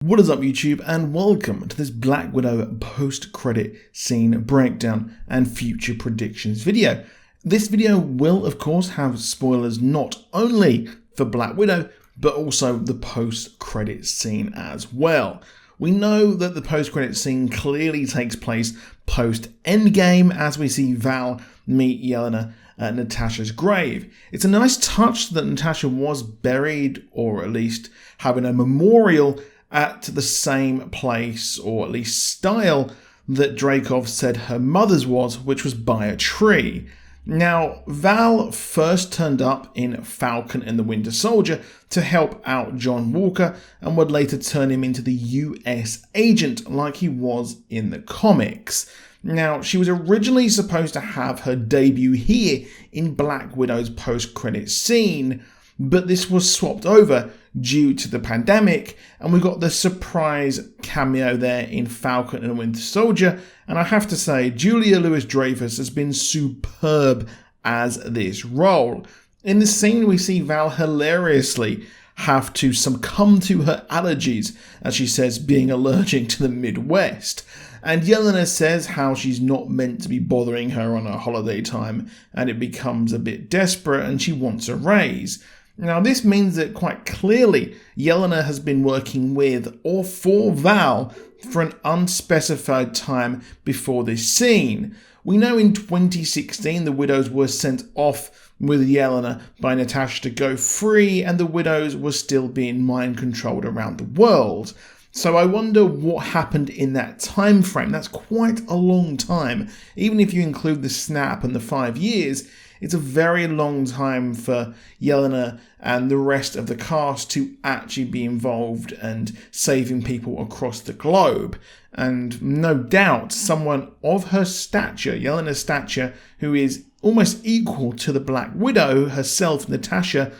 What is up YouTube, and welcome to this Black Widow post-credit scene breakdown and future predictions video. This video will of course have spoilers not only for Black Widow but also the post-credit scene as well. We know that the post-credit scene clearly takes place post-Endgame as we see Val meet Yelena at Natasha's grave. It's a nice touch that Natasha was buried, or at least having a memorial at the same place, or at least style, that Dreykov said her mother's was, which was by a tree. Now, Val first turned up in Falcon and the Winter Soldier to help out John Walker and would later turn him into the US agent like he was in the comics. Now, she was originally supposed to have her debut here in Black Widow's post-credit scene, but this was swapped over due to the pandemic, and we got the surprise cameo there in Falcon and the Winter Soldier, and I have to say, Julia Louis-Dreyfus has been superb as this role. In this scene, we see Val hilariously have to succumb to her allergies, as she says, being allergic to the Midwest. And Yelena says how she's not meant to be bothering her on her holiday time, and it becomes a bit desperate and she wants a raise. Now, this means that quite clearly Yelena has been working with or for Val for an unspecified time before this scene. We know in 2016 the Widows were sent off with Yelena by Natasha to go free, and the Widows were still being mind controlled around the world. So I wonder what happened in that time frame. That's quite a long time. Even if you include the snap and the 5 years, it's a very long time for Yelena and the rest of the cast to actually be involved and saving people across the globe. And no doubt someone of her stature, Yelena's stature, who is almost equal to the Black Widow herself, Natasha,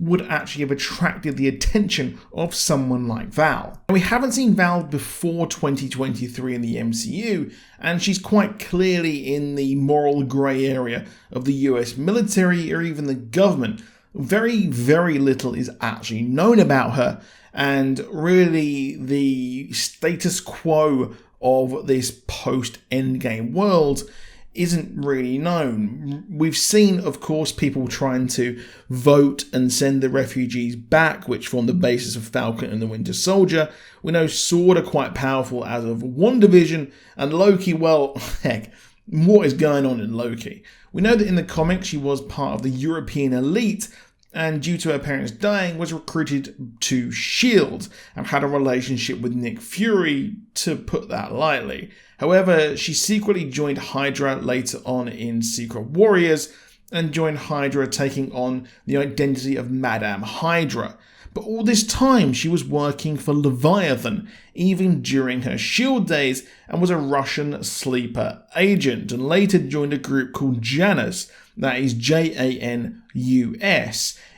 would actually have attracted the attention of someone like Val. And we haven't seen Val before 2023 in the MCU, and she's quite clearly in the moral grey area of the US military or even the government. Very, very little is actually known about her, and really the status quo of this post-Endgame world isn't really known. We've seen, of course, people trying to vote and send the refugees back, which form the basis of Falcon and the Winter Soldier. We know Sword are quite powerful as of WandaVision, and Loki, well, heck, what is going on in Loki? We know that in the comics she was part of the European elite, and due to her parents dying was recruited to S.H.I.E.L.D. and had a relationship with Nick Fury, to put that lightly. However, she secretly joined Hydra later on in Secret Warriors, and joined Hydra taking on the identity of Madame Hydra. But all this time she was working for Leviathan, even during her S.H.I.E.L.D. days, and was a Russian sleeper agent, and later joined a group called Janus, that is Janus.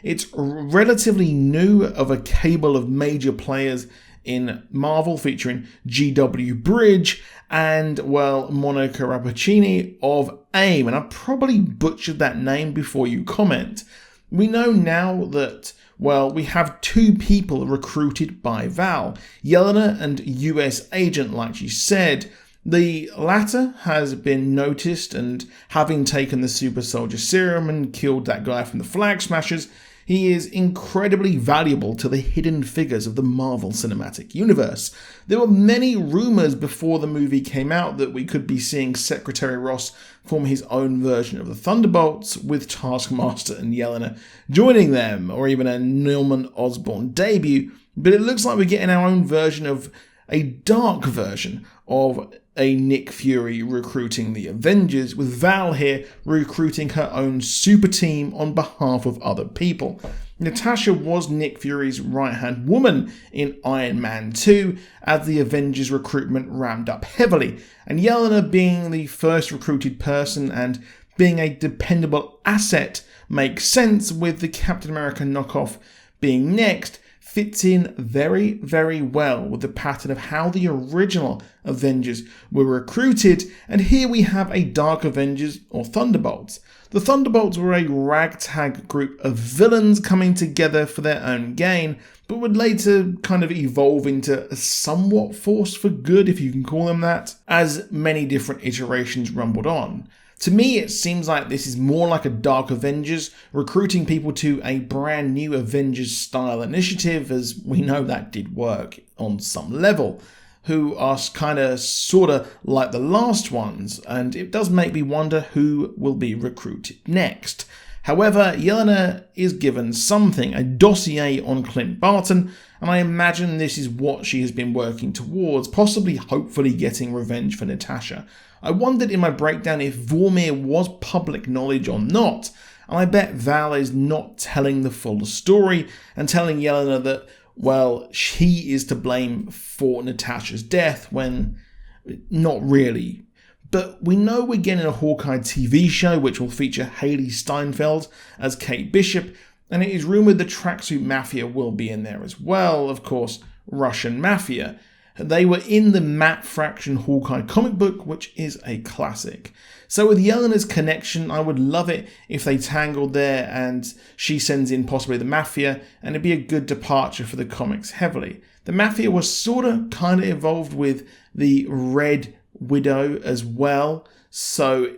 It's relatively new of a cable of major players in Marvel, featuring G.W. Bridge and, well, Monica Rappaccini of AIM, and I probably butchered that name before you comment. We know now that, well, we have two people recruited by Val, Yelena and US agent, like she said. The latter has been noticed, and having taken the super soldier serum and killed that guy from the Flag Smashers, he is incredibly valuable to the hidden figures of the Marvel Cinematic Universe. There were many rumours before the movie came out that we could be seeing Secretary Ross form his own version of the Thunderbolts, with Taskmaster and Yelena joining them, or even a Norman Osborn debut, but it looks like we're getting our own version of a dark version of a Nick Fury recruiting the Avengers, with Val here recruiting her own super team on behalf of other people. Natasha was Nick Fury's right-hand woman in Iron Man 2 as the Avengers recruitment ramped up heavily, and Yelena, being the first recruited person and being a dependable asset, makes sense, with the Captain America knockoff being next, fits in very, very well with the pattern of how the original Avengers were recruited, and here we have a Dark Avengers or Thunderbolts. The Thunderbolts were a ragtag group of villains coming together for their own gain, but would later kind of evolve into a somewhat force for good, if you can call them that, as many different iterations rumbled on. To me, it seems like this is more like a Dark Avengers, recruiting people to a brand new Avengers-style initiative, as we know that did work on some level, who are kind of sort of like the last ones, and it does make me wonder who will be recruited next. However, Yelena is given something, a dossier on Clint Barton, and I imagine this is what she has been working towards, possibly hopefully getting revenge for Natasha. I wondered in my breakdown if Vormir was public knowledge or not, and I bet Val is not telling the full story and telling Yelena that, well, she is to blame for Natasha's death, when not really. But we know we're getting a Hawkeye TV show which will feature Haley Steinfeld as Kate Bishop, and it is rumoured the Tracksuit Mafia will be in there as well, of course, Russian Mafia. They were in the Matt Fraction Hawkeye comic book, which is a classic. So with Yelena's connection, I would love it if they tangled there and she sends in possibly the Mafia, and it'd be a good departure for the comics heavily. The Mafia was sort of kind of involved with the Red Widow as well, so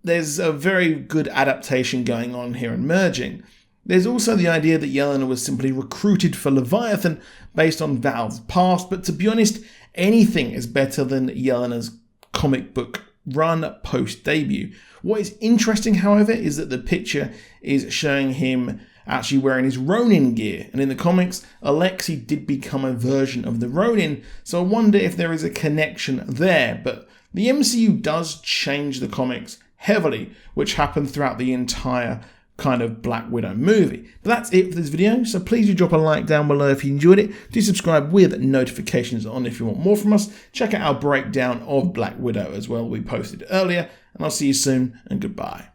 there's a very good adaptation going on here and merging. There's also the idea that Yelena was simply recruited for Leviathan based on Val's past, but to be honest, anything is better than Yelena's comic book run post-debut. What is interesting, however, is that the picture is showing him actually wearing his Ronin gear, and in the comics, Alexei did become a version of the Ronin, so I wonder if there is a connection there, but the MCU does change the comics heavily, which happened throughout the entire kind of Black Widow movie. But that's it for this video, so please do drop a like down below if you enjoyed it. Do subscribe with notifications on if you want more from us. Check out our breakdown of Black Widow as well we posted earlier, and I'll see you soon, and goodbye.